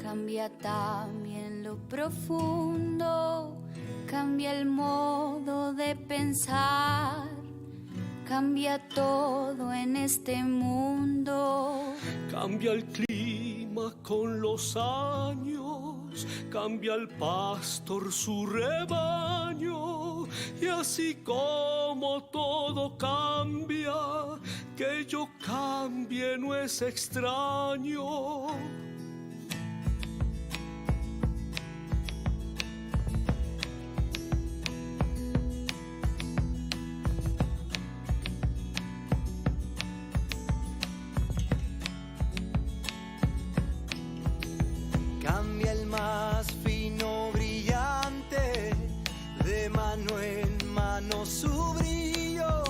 cambia también lo profundo, cambia el modo de pensar, cambia todo en este mundo. Cambia el clima con los años, cambia el pastor su rebaño, y así como todo cambia, que yo cambie no es extraño. Cambia el más fino brillante, de mano en mano su brillo,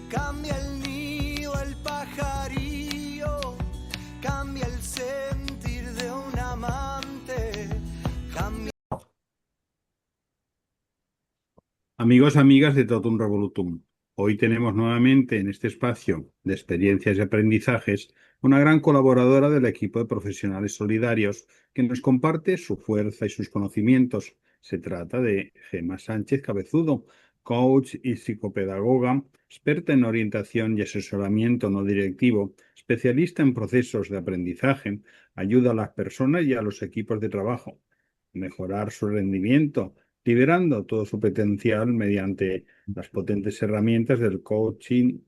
cambia el nido, el pajarillo, cambia el sentir de un amante, cambia... Amigos, amigas de Totum Revolutum, hoy tenemos nuevamente en este espacio de experiencias y aprendizajes una gran colaboradora del equipo de profesionales solidarios que nos comparte su fuerza y sus conocimientos. Se trata de Gemma Sánchez Cabezudo, coach y psicopedagoga, experta en orientación y asesoramiento no directivo, especialista en procesos de aprendizaje, ayuda a las personas y a los equipos de trabajo, mejorar su rendimiento, liberando todo su potencial mediante las potentes herramientas del coaching,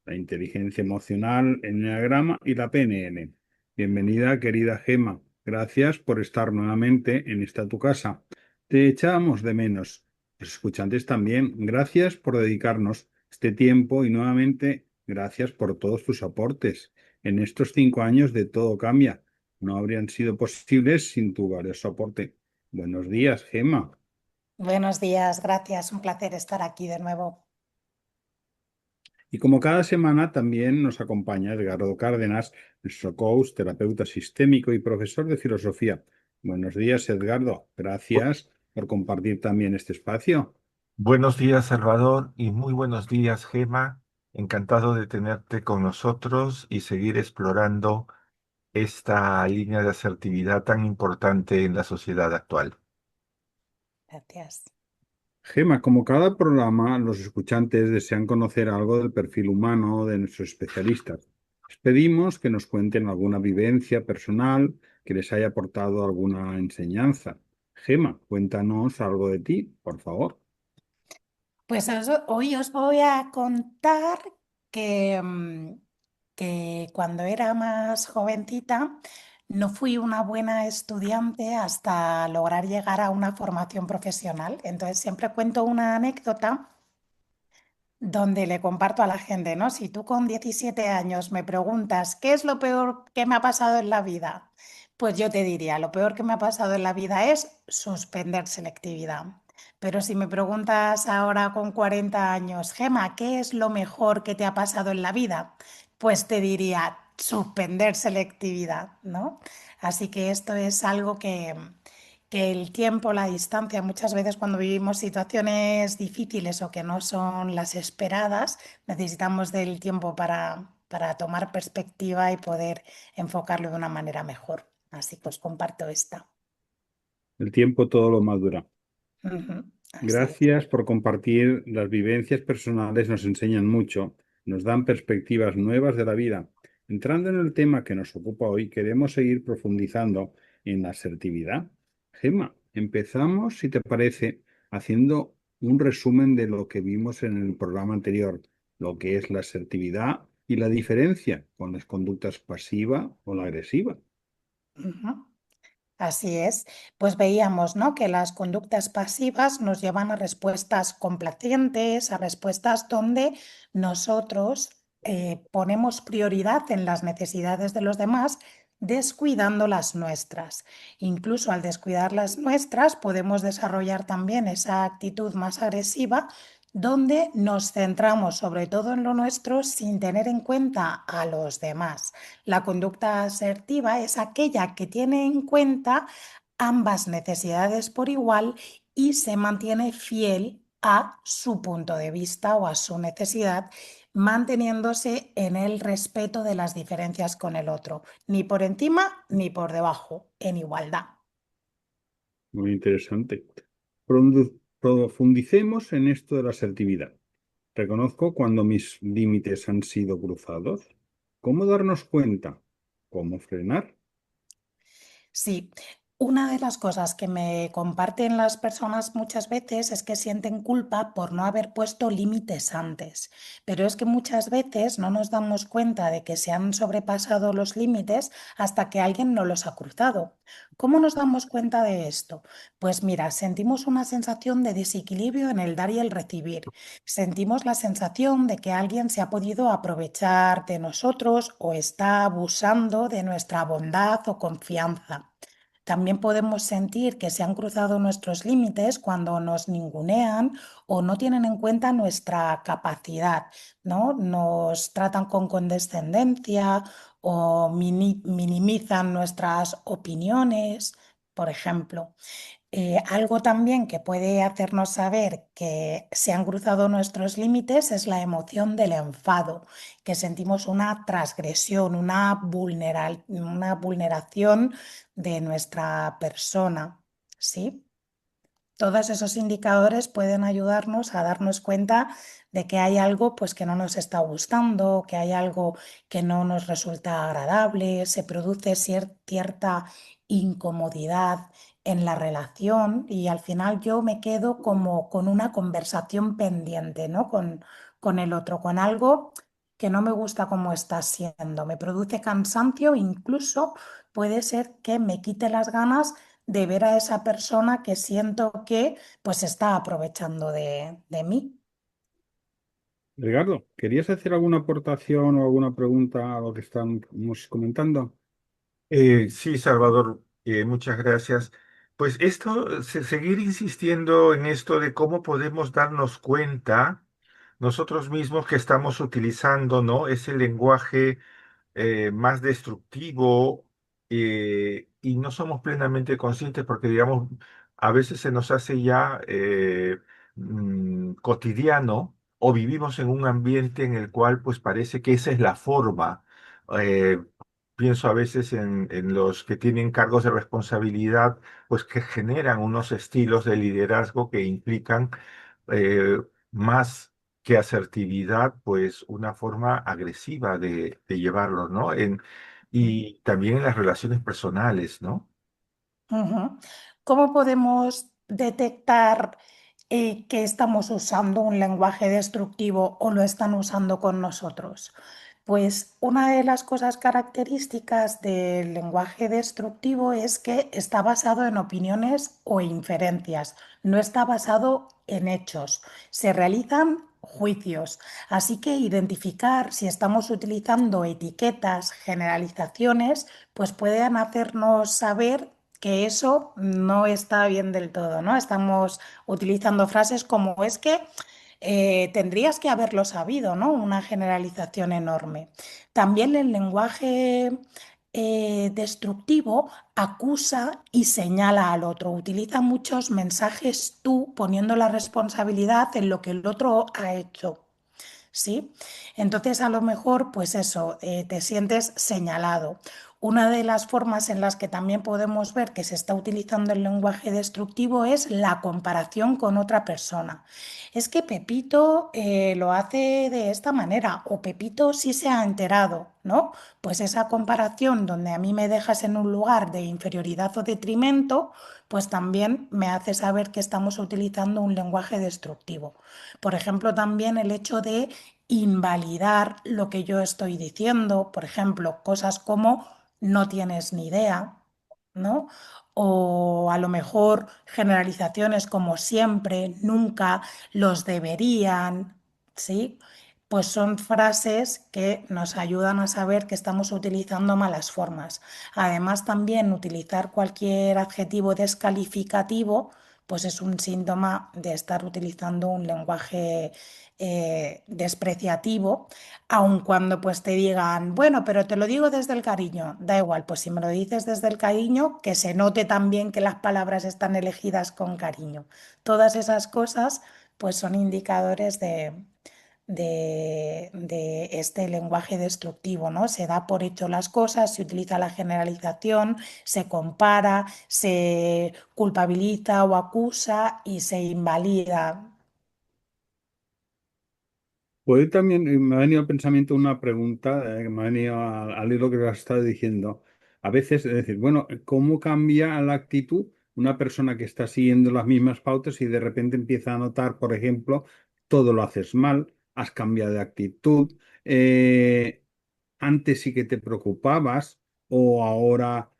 la inteligencia emocional, el enneagrama y la PNL. Bienvenida, querida Gemma. Gracias por estar nuevamente en esta tu casa. Te echábamos de menos. Los escuchantes también. Gracias por dedicarnos este tiempo y nuevamente gracias por todos tus aportes. En estos 5 años de Todo Cambia no habrían sido posibles sin tu valioso aporte. Buenos días, Gemma. Buenos días, gracias. Un placer estar aquí de nuevo. Y como cada semana también nos acompaña Edgardo Cárdenas, nuestro coach, terapeuta sistémico y profesor de filosofía. Buenos días, Edgardo. Gracias por compartir también este espacio. Buenos días, Salvador, y muy buenos días, Gema. Encantado de tenerte con nosotros y seguir explorando esta línea de asertividad tan importante en la sociedad actual. Gracias. Gemma, como cada programa, los escuchantes desean conocer algo del perfil humano de nuestros especialistas. Les pedimos que nos cuenten alguna vivencia personal que les haya aportado alguna enseñanza. Gemma, cuéntanos algo de ti, por favor. Pues hoy os voy a contar que, que cuando era más jovencita no fui una buena estudiante hasta lograr llegar a una formación profesional. Entonces siempre cuento una anécdota donde le comparto a la gente, ¿no? Si tú con 17 años me preguntas qué es lo peor que me ha pasado en la vida, pues yo te diría, lo peor que me ha pasado en la vida es suspender selectividad. Pero si me preguntas ahora con 40 años, Gema, ¿qué es lo mejor que te ha pasado en la vida? Pues te diría suspender selectividad, ¿no? Así que esto es algo que el tiempo, la distancia, muchas veces cuando vivimos situaciones difíciles o que no son las esperadas, necesitamos del tiempo para tomar perspectiva y poder enfocarlo de una manera mejor. Así que os comparto esta. El tiempo todo lo madura. Así es. Gracias por compartir. Las vivencias personales nos enseñan mucho, nos dan perspectivas nuevas de la vida. Entrando en el tema que nos ocupa hoy, queremos seguir profundizando en la asertividad. Gemma, empezamos, si te parece, haciendo un resumen de lo que vimos en el programa anterior, lo que es la asertividad y la diferencia con las conductas pasiva o la agresiva. Ujú. Así es, pues veíamos, ¿no?, que las conductas pasivas nos llevan a respuestas complacientes, a respuestas donde nosotros ponemos prioridad en las necesidades de los demás, descuidando las nuestras. Incluso al descuidar las nuestras podemos desarrollar también esa actitud más agresiva donde nos centramos sobre todo en lo nuestro sin tener en cuenta a los demás. La conducta asertiva es aquella que tiene en cuenta ambas necesidades por igual y se mantiene fiel a su punto de vista o a su necesidad, manteniéndose en el respeto de las diferencias con el otro, ni por encima ni por debajo, en igualdad. Muy interesante. Profundicemos en esto de la asertividad. Reconozco cuando mis límites han sido cruzados. ¿Cómo darnos cuenta? ¿Cómo frenar? Sí, una de las cosas que me comparten las personas muchas veces es que sienten culpa por no haber puesto límites antes, pero es que muchas veces no nos damos cuenta de que se han sobrepasado los límites hasta que alguien no los ha cruzado. ¿Cómo nos damos cuenta de esto? Pues mira, sentimos una sensación de desequilibrio en el dar y el recibir. Sentimos la sensación de que alguien se ha podido aprovechar de nosotros o está abusando de nuestra bondad o confianza. También podemos sentir que se han cruzado nuestros límites cuando nos ningunean o no tienen en cuenta nuestra capacidad, ¿no? Nos tratan con condescendencia o minimizan nuestras opiniones, por ejemplo. Algo también que puede hacernos saber que se han cruzado nuestros límites es la emoción del enfado, que sentimos una transgresión, una vulneración de nuestra persona, ¿sí? Todos esos indicadores pueden ayudarnos a darnos cuenta de que hay algo pues, que no nos está gustando, que hay algo que no nos resulta agradable, se produce cierta incomodidad en la relación y al final yo me quedo como con una conversación pendiente, ¿no? Con el otro, con algo que no me gusta como está siendo, me produce cansancio, incluso puede ser que me quite las ganas de ver a esa persona que siento que pues está aprovechando de mí. Ricardo, ¿querías hacer alguna aportación o alguna pregunta a lo que estamos comentando? Sí, Salvador, muchas gracias. Pues esto, seguir insistiendo en esto de cómo podemos darnos cuenta nosotros mismos que estamos utilizando, ¿no? Ese lenguaje más destructivo y no somos plenamente conscientes porque, digamos, a veces se nos hace ya cotidiano o vivimos en un ambiente en el cual pues parece que esa es la forma. Eh, Pienso a veces en los que tienen cargos de responsabilidad, pues que generan unos estilos de liderazgo que implican eh, más que asertividad, pues una forma agresiva de llevarlo, ¿no? Y también en las relaciones personales, ¿no? Ujú. ¿Cómo podemos detectar que estamos usando un lenguaje destructivo o lo están usando con nosotros? Pues una de las cosas características del lenguaje destructivo es que está basado en opiniones o inferencias, no está basado en hechos. Se realizan juicios, así que identificar si estamos utilizando etiquetas, generalizaciones, pues pueden hacernos saber que eso no está bien del todo, ¿no? Estamos utilizando frases como es que tendrías que haberlo sabido, ¿no? Una generalización enorme. También el lenguaje destructivo acusa y señala al otro. Utiliza muchos mensajes tú poniendo la responsabilidad en lo que el otro ha hecho. ¿Sí? Entonces, a lo mejor, pues eso, te sientes señalado. Una de las formas en las que también podemos ver que se está utilizando el lenguaje destructivo es la comparación con otra persona. Es que Pepito lo hace de esta manera o Pepito sí se ha enterado, ¿no? Pues esa comparación donde a mí me dejas en un lugar de inferioridad o detrimento, pues también me hace saber que estamos utilizando un lenguaje destructivo. Por ejemplo, también el hecho de invalidar lo que yo estoy diciendo, por ejemplo, cosas como no tienes ni idea, ¿no? O a lo mejor generalizaciones como siempre, nunca, los deberían, ¿sí? Pues son frases que nos ayudan a saber que estamos utilizando malas formas. Además, también utilizar cualquier adjetivo descalificativo, pues es un síntoma de estar utilizando un lenguaje despreciativo, aun cuando pues te digan, bueno, pero te lo digo desde el cariño, da igual, pues si me lo dices desde el cariño, que se note también que las palabras están elegidas con cariño. Todas esas cosas pues son indicadores de este lenguaje destructivo, ¿no? Se da por hecho las cosas, se utiliza la generalización, se compara, se culpabiliza o acusa y se invalida. Puede también, me ha venido al pensamiento una pregunta, que me ha venido al hilo que has estado diciendo. A veces, es decir, bueno, ¿cómo cambia la actitud una persona que está siguiendo las mismas pautas y de repente empieza a notar, por ejemplo, todo lo haces mal, has cambiado de actitud, antes sí que te preocupabas o ahora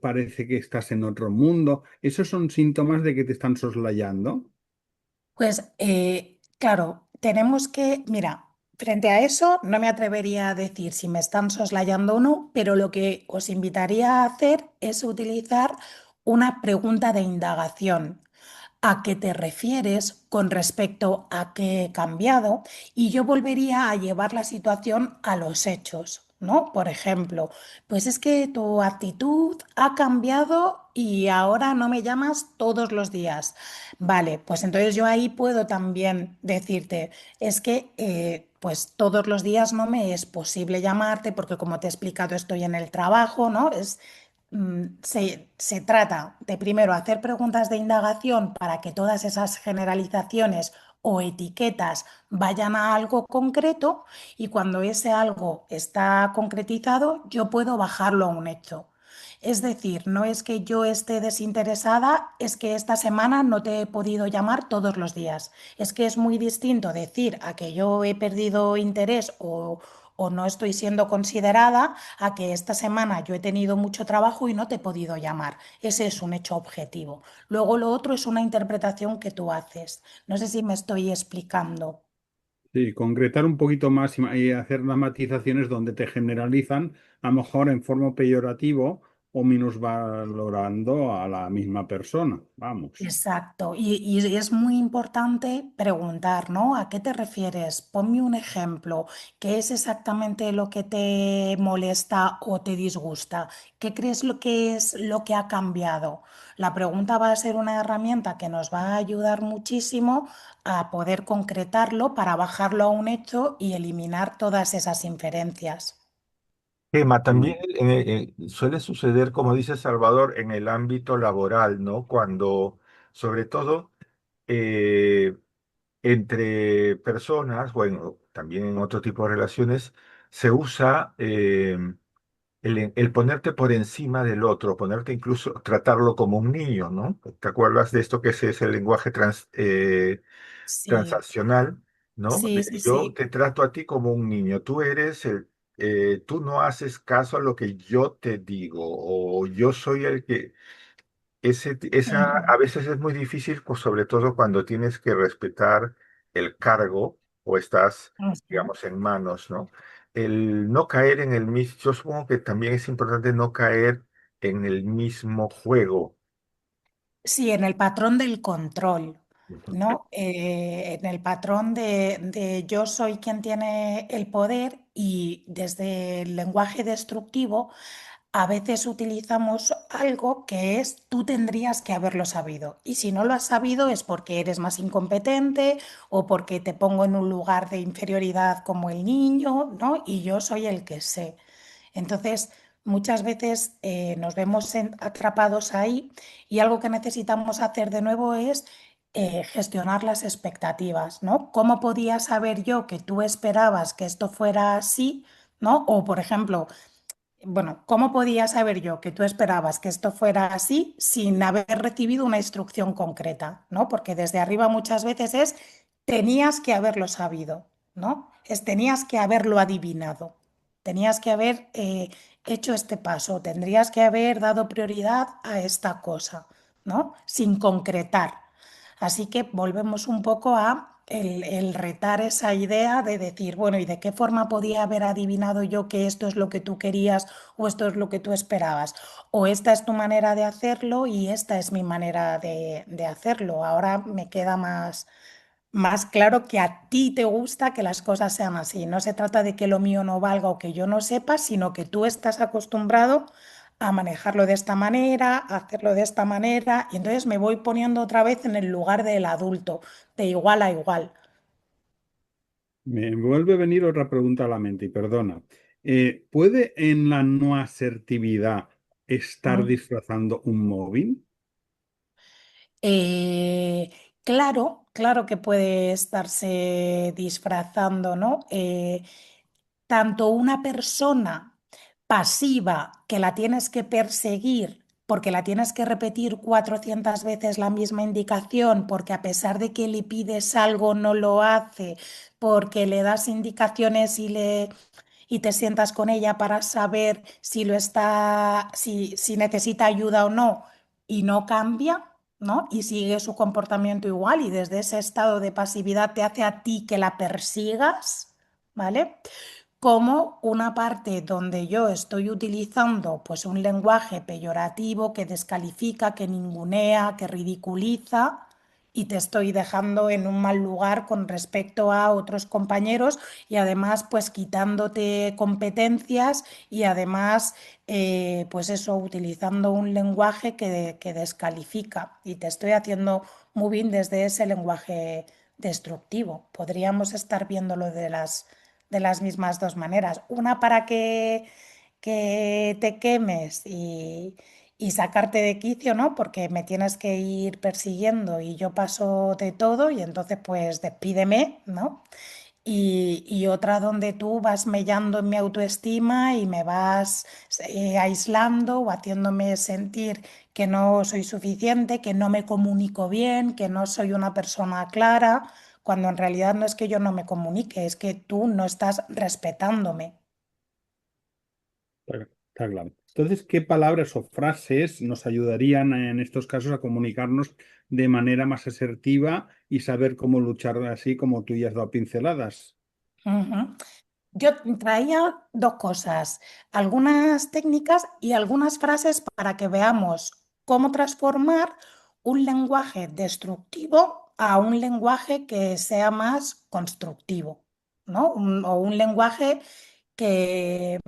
parece que estás en otro mundo? ¿Esos son síntomas de que te están soslayando? Pues claro, tenemos que, mira, frente a eso no me atrevería a decir si me están soslayando o no, pero lo que os invitaría a hacer es utilizar una pregunta de indagación. ¿A qué te refieres con respecto a qué he cambiado? Y yo volvería a llevar la situación a los hechos, ¿no? Por ejemplo, pues es que tu actitud ha cambiado y ahora no me llamas todos los días. Vale, pues entonces yo ahí puedo también decirte, es que pues todos los días no me es posible llamarte porque como te he explicado estoy en el trabajo, ¿no? Se trata de primero hacer preguntas de indagación para que todas esas generalizaciones o etiquetas vayan a algo concreto y cuando ese algo está concretizado yo puedo bajarlo a un hecho. Es decir, no es que yo esté desinteresada, es que esta semana no te he podido llamar todos los días. Es que es muy distinto decir a que yo he perdido interés o no estoy siendo considerada a que esta semana yo he tenido mucho trabajo y no te he podido llamar. Ese es un hecho objetivo. Luego lo otro es una interpretación que tú haces. No sé si me estoy explicando. Sí, concretar un poquito más y hacer las matizaciones donde te generalizan, a lo mejor en forma peyorativo o minusvalorando a la misma persona. Vamos. Exacto, y es muy importante preguntar, ¿no? ¿A qué te refieres? Ponme un ejemplo. ¿Qué es exactamente lo que te molesta o te disgusta? ¿Qué crees lo que es lo que ha cambiado? La pregunta va a ser una herramienta que nos va a ayudar muchísimo a poder concretarlo para bajarlo a un hecho y eliminar todas esas inferencias. Emma, también Mm. suele suceder, como dice Salvador, en el ámbito laboral, ¿no? Cuando, sobre todo, eh, entre personas, bueno, también en otro tipo de relaciones, se usa el ponerte por encima del otro, ponerte incluso, tratarlo como un niño, ¿no? ¿Te acuerdas de esto que es el lenguaje Sí, transaccional, ¿no? sí, sí, Yo sí. te trato a ti como un niño, tú no haces caso a lo que yo te digo, o yo soy el que, a Ujú, veces es muy difícil, pues sobre todo cuando tienes que respetar el cargo o estás, ujú. digamos, en manos, ¿no? El no caer en el mismo, yo supongo que también es importante no caer en el mismo juego. Sí, en el patrón del control, Ujú. ¿no? En el patrón de yo soy quien tiene el poder y desde el lenguaje destructivo a veces utilizamos algo que es tú tendrías que haberlo sabido. Y si no lo has sabido es porque eres más incompetente o porque te pongo en un lugar de inferioridad como el niño, ¿no? Y yo soy el que sé. Entonces, muchas veces nos vemos atrapados ahí y algo que necesitamos hacer de nuevo es gestionar las expectativas, ¿no? ¿Cómo podía saber yo que tú esperabas que esto fuera así, ¿no? O, por ejemplo, bueno, ¿cómo podía saber yo que tú esperabas que esto fuera así sin haber recibido una instrucción concreta, ¿no? Porque desde arriba muchas veces es tenías que haberlo sabido, ¿no? Es tenías que haberlo adivinado, tenías que haber hecho este paso, tendrías que haber dado prioridad a esta cosa, ¿no? Sin concretar. Así que volvemos un poco a el retar esa idea de decir, bueno, ¿y de qué forma podía haber adivinado yo que esto es lo que tú querías o esto es lo que tú esperabas? O esta es tu manera de hacerlo y esta es mi manera de hacerlo. Ahora me queda más claro que a ti te gusta que las cosas sean así. No se trata de que lo mío no valga o que yo no sepa, sino que tú estás acostumbrado a manejarlo de esta manera, a hacerlo de esta manera, y entonces me voy poniendo otra vez en el lugar del adulto, de igual a igual. Me vuelve a venir otra pregunta a la mente y perdona. ¿Puede en la no asertividad estar Mm. disfrazando un móvil? Eh, claro, claro que puede estarse disfrazando, ¿no? Tanto una persona pasiva que la tienes que perseguir porque la tienes que repetir 400 veces la misma indicación, porque a pesar de que le pides algo no lo hace, porque le das indicaciones y te sientas con ella para saber si si necesita ayuda o no, y no cambia, ¿no? Y sigue su comportamiento igual, y desde ese estado de pasividad te hace a ti que la persigas, ¿vale? Como una parte donde yo estoy utilizando pues un lenguaje peyorativo que descalifica, que ningunea, que ridiculiza y te estoy dejando en un mal lugar con respecto a otros compañeros y además pues quitándote competencias y además pues eso, utilizando un lenguaje que descalifica y te estoy haciendo moving desde ese lenguaje destructivo. Podríamos estar viéndolo de las mismas dos maneras. Una para que te quemes y sacarte de quicio, ¿no? Porque me tienes que ir persiguiendo y yo paso de todo y entonces pues despídeme, ¿no? Y otra donde tú vas mellando en mi autoestima y me vas aislando o haciéndome sentir que no soy suficiente, que no me comunico bien, que no soy una persona clara, cuando en realidad no es que yo no me comunique, es que tú no estás respetándome. Está claro. Entonces, ¿qué palabras o frases nos ayudarían en estos casos a comunicarnos de manera más asertiva y saber cómo luchar así como tú ya has dado pinceladas? Ujú. Yo traía dos cosas, algunas técnicas y algunas frases para que veamos cómo transformar un lenguaje destructivo a un lenguaje que sea más constructivo, ¿no? O un lenguaje que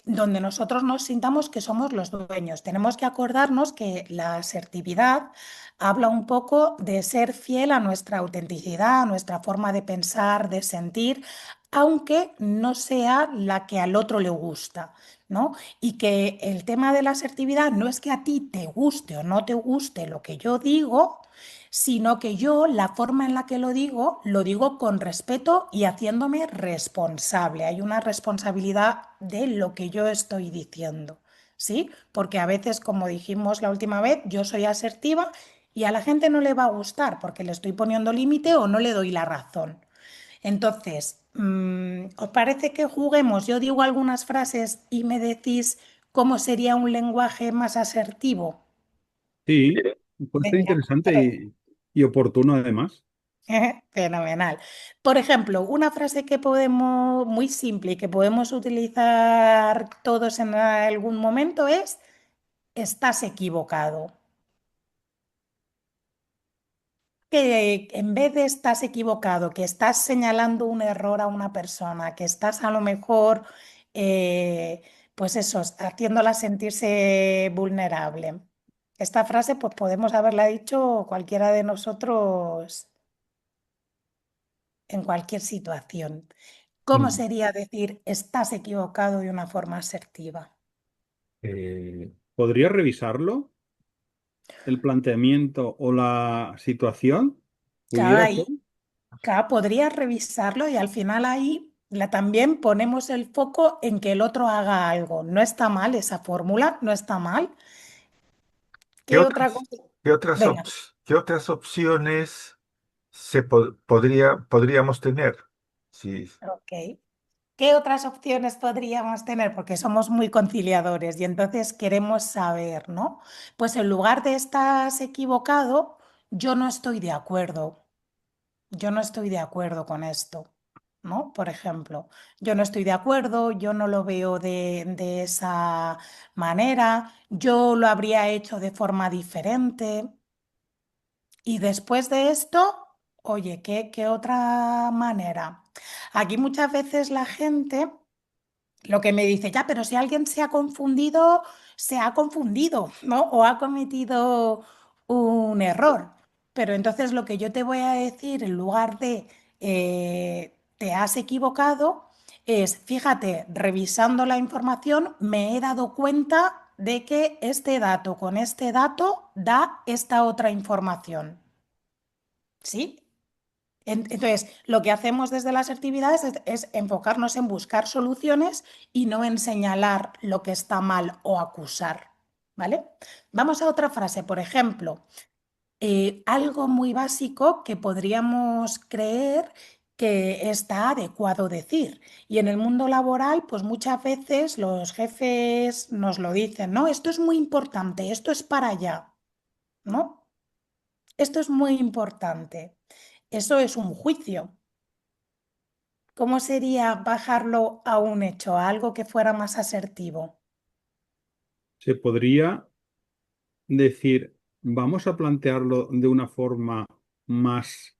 donde nosotros nos sintamos que somos los dueños. Tenemos que acordarnos que la asertividad habla un poco de ser fiel a nuestra autenticidad, a nuestra forma de pensar, de sentir, aunque no sea la que al otro le gusta, ¿no? Y que el tema de la asertividad no es que a ti te guste o no te guste lo que yo digo, sino que yo la forma en la que lo digo con respeto y haciéndome responsable. Hay una responsabilidad de lo que yo estoy diciendo, ¿sí? Porque a veces, como dijimos la última vez, yo soy asertiva y a la gente no le va a gustar porque le estoy poniendo límite o no le doy la razón. Entonces, ¿os parece que juguemos? Yo digo algunas frases y me decís cómo sería un lenguaje más asertivo. Sí, puede ser Venga. interesante y oportuno además. Fenomenal. Por ejemplo, una frase que podemos, muy simple y que podemos utilizar todos en algún momento es, estás equivocado. Que en vez de estás equivocado, que estás señalando un error a una persona, que estás a lo mejor, eh, pues eso, haciéndola sentirse vulnerable. Esta frase, pues podemos haberla dicho cualquiera de nosotros en cualquier situación. ¿Cómo Mm. sería decir estás equivocado de una forma asertiva? ¿Podría revisarlo? ¿El planteamiento o la situación? Cada ¿Pudiera ser? ahí, cada podría revisarlo y al final ahí también ponemos el foco en que el otro haga algo. No está mal esa fórmula, no está mal. ¿Qué ¿Qué otra otras, cosa? qué otras, Venga, qué otras opciones podríamos tener? Sí, ok. ¿Qué otras opciones podríamos tener? Porque somos muy conciliadores y entonces queremos saber, ¿no? Pues en lugar de estás equivocado, yo no estoy de acuerdo. Yo no estoy de acuerdo con esto, ¿no? Por ejemplo, yo no estoy de acuerdo, yo no lo veo de esa manera, yo lo habría hecho de forma diferente. Y después de esto, oye, ¿qué otra manera? Aquí muchas veces la gente lo que me dice, ya, pero si alguien se ha confundido, ¿no? O ha cometido un error. Pero entonces lo que yo te voy a decir, en lugar de te has equivocado es, fíjate, revisando la información, me he dado cuenta de que este dato con este dato da esta otra información. ¿Sí? Entonces, lo que hacemos desde las actividades es enfocarnos en buscar soluciones y no en señalar lo que está mal o acusar. ¿Vale? Vamos a otra frase, por ejemplo. Algo muy básico que podríamos creer que está adecuado decir. Y en el mundo laboral, pues muchas veces los jefes nos lo dicen, no, esto es muy importante, esto es para allá, ¿no? Esto es muy importante. Eso es un juicio. ¿Cómo sería bajarlo a un hecho, a algo que fuera más asertivo? Se podría decir, vamos a plantearlo de una forma más,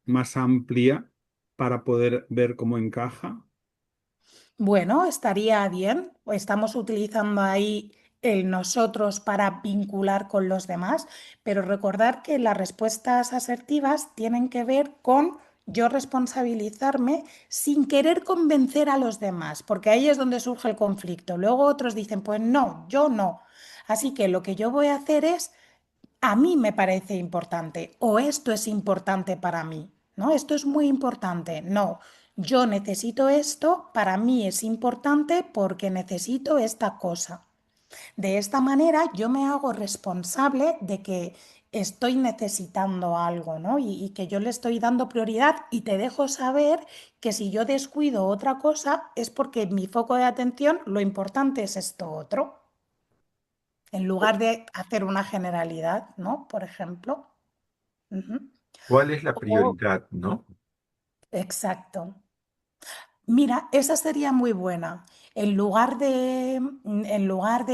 más amplia para poder ver cómo encaja. Bueno, estaría bien. Estamos utilizando ahí el nosotros para vincular con los demás, pero recordar que las respuestas asertivas tienen que ver con yo responsabilizarme sin querer convencer a los demás, porque ahí es donde surge el conflicto. Luego otros dicen, pues no, yo no. Así que lo que yo voy a hacer es a mí me parece importante o esto es importante para mí, ¿no? Esto es muy importante. No, yo necesito esto, para mí es importante porque necesito esta cosa. De esta manera yo me hago responsable de que estoy necesitando algo, ¿no? Y que yo le estoy dando prioridad y te dejo saber que si yo descuido otra cosa es porque mi foco de atención, lo importante es esto otro en lugar de hacer una generalidad, ¿no? Por ejemplo. Ujú. ¿Cuál es la O- prioridad, no? exacto. Mira, esa sería muy buena. En lugar de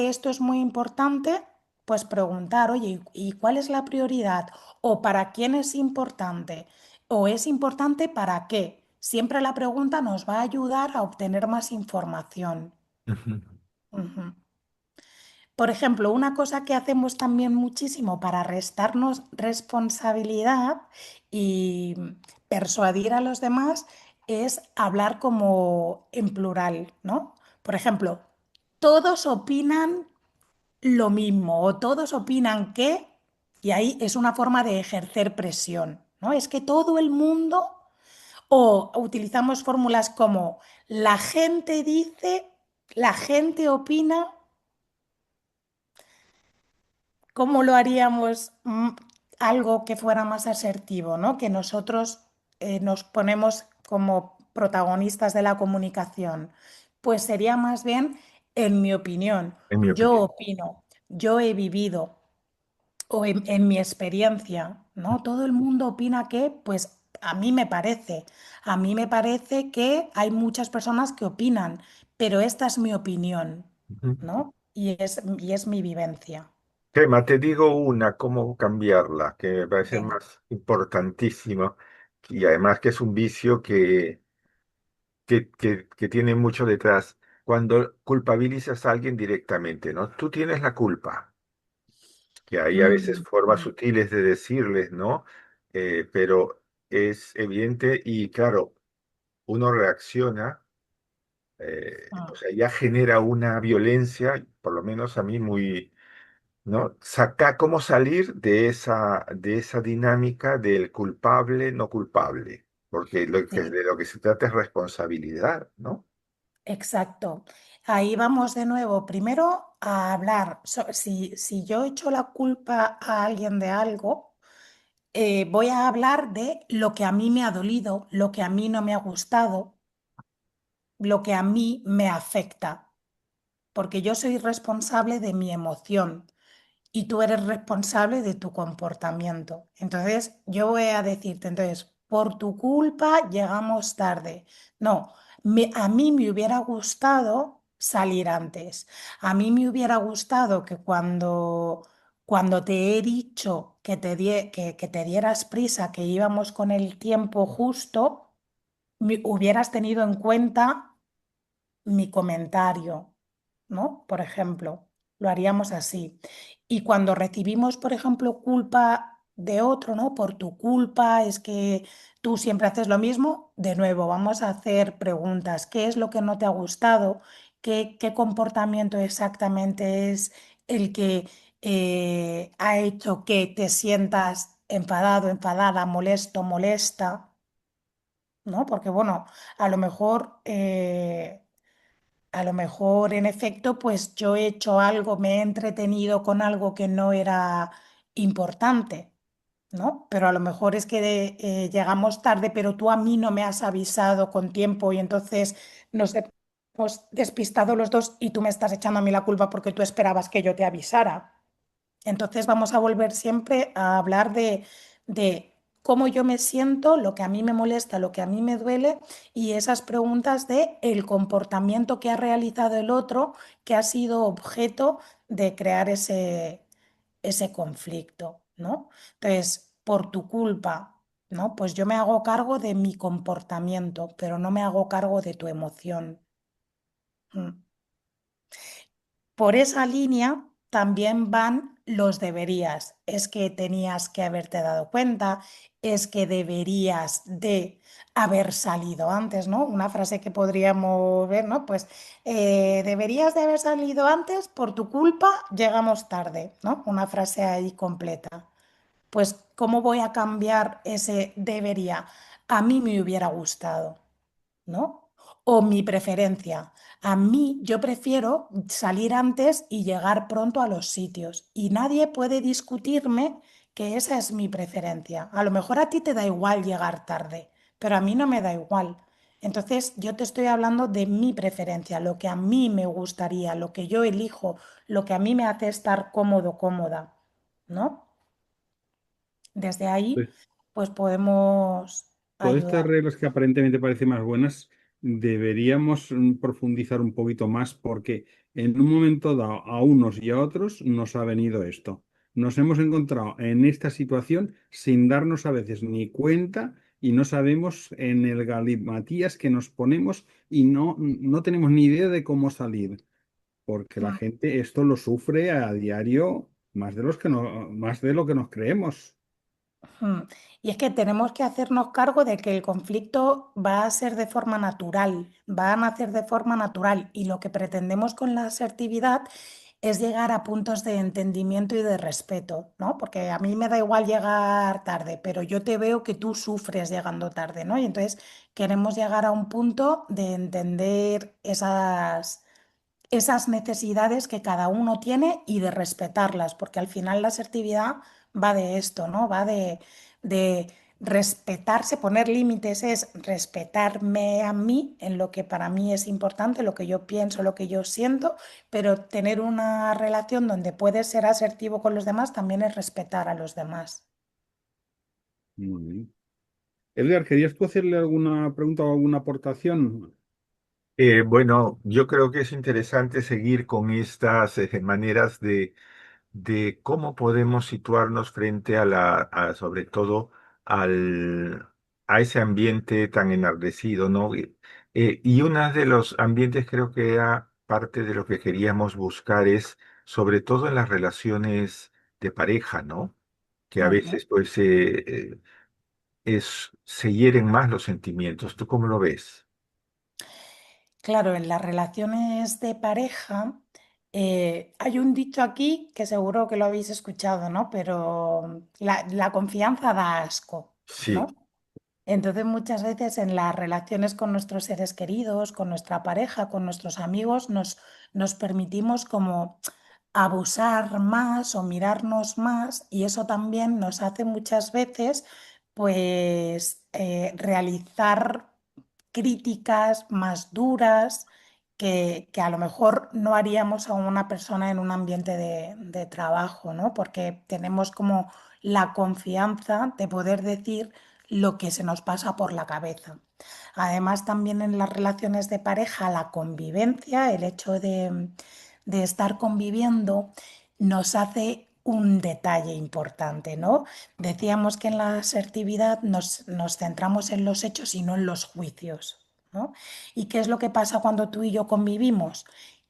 esto es muy importante, pues preguntar, oye, ¿y cuál es la prioridad? ¿O para quién es importante? ¿O es importante para qué? Siempre la pregunta nos va a ayudar a obtener más información. Ujú. Ujú. Por ejemplo, una cosa que hacemos también muchísimo para restarnos responsabilidad y persuadir a los demás es hablar como en plural, ¿no? Por ejemplo, todos opinan lo mismo o todos opinan que, y ahí es una forma de ejercer presión, ¿no? Es que todo el mundo, o utilizamos fórmulas como la gente dice, la gente opina. ¿Cómo lo haríamos algo que fuera más asertivo, ¿no? Que nosotros nos ponemos como protagonistas de la comunicación? Pues sería más bien, en mi opinión, En mi yo opinión. opino, yo he vivido o en mi experiencia, ¿no? Todo el mundo opina que, pues a mí me parece que hay muchas personas que opinan, pero esta es mi opinión, Ujú. ¿no? Y es mi vivencia. Gemma, te digo una, cómo cambiarla, que me parece Venga. más importantísimo y además que es un vicio que tiene mucho detrás. Cuando culpabilizas a alguien directamente, ¿no? Tú tienes la culpa, que hay a veces Mm, formas sutiles de decirles, ¿no? Pero es evidente y claro, uno reacciona, o mm, sea, ya genera una violencia, por lo menos a mí muy, ¿no? Cómo salir de esa dinámica del culpable, no culpable, porque sí, de lo que se trata es responsabilidad, ¿no? exacto. Ahí vamos de nuevo. Primero a hablar. Si yo echo la culpa a alguien de algo, voy a hablar de lo que a mí me ha dolido, lo que a mí no me ha gustado, lo que a mí me afecta, porque yo soy responsable de mi emoción. Y tú eres responsable de tu comportamiento. Entonces, yo voy a decirte, entonces, por tu culpa llegamos tarde. No, a mí me hubiera gustado salir antes. A mí me hubiera gustado que cuando te he dicho que te dieras prisa, que íbamos con el tiempo justo, hubieras tenido en cuenta mi comentario, ¿no? Por ejemplo, lo haríamos así. Y cuando recibimos, por ejemplo, culpa de otro, ¿no? Por tu culpa, es que tú siempre haces lo mismo. De nuevo, vamos a hacer preguntas. ¿Qué es lo que no te ha gustado? ¿Qué comportamiento exactamente es el que ha hecho que te sientas enfadado, enfadada, molesto, molesta? ¿No? Porque bueno, a lo mejor, a lo mejor en efecto, pues yo he hecho algo, me he entretenido con algo que no era importante, ¿no? Pero a lo mejor es que llegamos tarde, pero tú a mí no me has avisado con tiempo y entonces nos hemos despistado los dos y tú me estás echando a mí la culpa porque tú esperabas que yo te avisara. Entonces vamos a volver siempre a hablar de cómo yo me siento, lo que a mí me molesta, lo que a mí me duele y esas preguntas de el comportamiento que ha realizado el otro, que ha sido objeto de crear ese conflicto, ¿no? Entonces, por tu culpa, ¿no? Pues yo me hago cargo de mi comportamiento, pero no me hago cargo de tu emoción. Mm. Por esa línea también van los deberías. Es que tenías que haberte dado cuenta, es que deberías de haber salido antes, ¿no? Una frase que podríamos ver, ¿no? Pues deberías de haber salido antes, por tu culpa llegamos tarde, ¿no? Una frase ahí completa. Pues, ¿cómo voy a cambiar ese debería? A mí me hubiera gustado, ¿no? O mi preferencia. A mí, yo prefiero salir antes y llegar pronto a los sitios. Y nadie puede discutirme que esa es mi preferencia. A lo mejor a ti te da igual llegar tarde, pero a mí no me da igual. Entonces, yo te estoy hablando de mi preferencia, lo que a mí me gustaría, lo que yo elijo, lo que a mí me hace estar cómodo, cómoda, ¿no? Desde ahí, pues podemos Todas estas ayudar. reglas que aparentemente parecen más buenas, deberíamos profundizar un poquito más porque en un momento dado a unos y a otros nos ha venido esto. Nos hemos encontrado en esta situación sin darnos a veces ni cuenta y no sabemos en el galimatías que nos ponemos y no tenemos ni idea de cómo salir, porque la Mm. gente esto lo sufre a diario más de los que no, más de lo que nos creemos. Mm. Y es que tenemos que hacernos cargo de que el conflicto va a ser de forma natural, va a nacer de forma natural y lo que pretendemos con la asertividad es llegar a puntos de entendimiento y de respeto, ¿no? Porque a mí me da igual llegar tarde, pero yo te veo que tú sufres llegando tarde, ¿no? Y entonces queremos llegar a un punto de entender esas necesidades que cada uno tiene y de respetarlas, porque al final la asertividad va de esto, ¿no? Va de respetarse, poner límites es respetarme a mí en lo que para mí es importante, lo que yo pienso, lo que yo siento, pero tener una relación donde puedes ser asertivo con los demás también es respetar a los demás. Muy bien. Edgar, ¿querías tú hacerle alguna pregunta o alguna aportación? Bueno, yo creo que es interesante seguir con estas maneras de cómo podemos situarnos frente sobre todo a ese ambiente tan enardecido, ¿no? Y uno de los ambientes creo que era parte de lo que queríamos buscar es, sobre todo en las relaciones de pareja, ¿no? Que a Ujú. veces pues se hieren más los sentimientos. ¿Tú cómo lo ves? Claro, en las relaciones de pareja hay un dicho aquí que seguro que lo habéis escuchado, ¿no? Pero la confianza da asco, Sí. ¿no? Entonces muchas veces en las relaciones con nuestros seres queridos, con nuestra pareja, con nuestros amigos, nos permitimos como abusar más o mirarnos más y eso también nos hace muchas veces pues realizar críticas más duras que a lo mejor no haríamos a una persona en un ambiente de trabajo, ¿no? Porque tenemos como la confianza de poder decir lo que se nos pasa por la cabeza. Además, también en las relaciones de pareja, la convivencia, el hecho de estar conviviendo, nos hace un detalle importante, ¿no? Decíamos que en la asertividad nos centramos en los hechos y no en los juicios, ¿no? ¿Y qué es lo que pasa cuando tú y yo convivimos?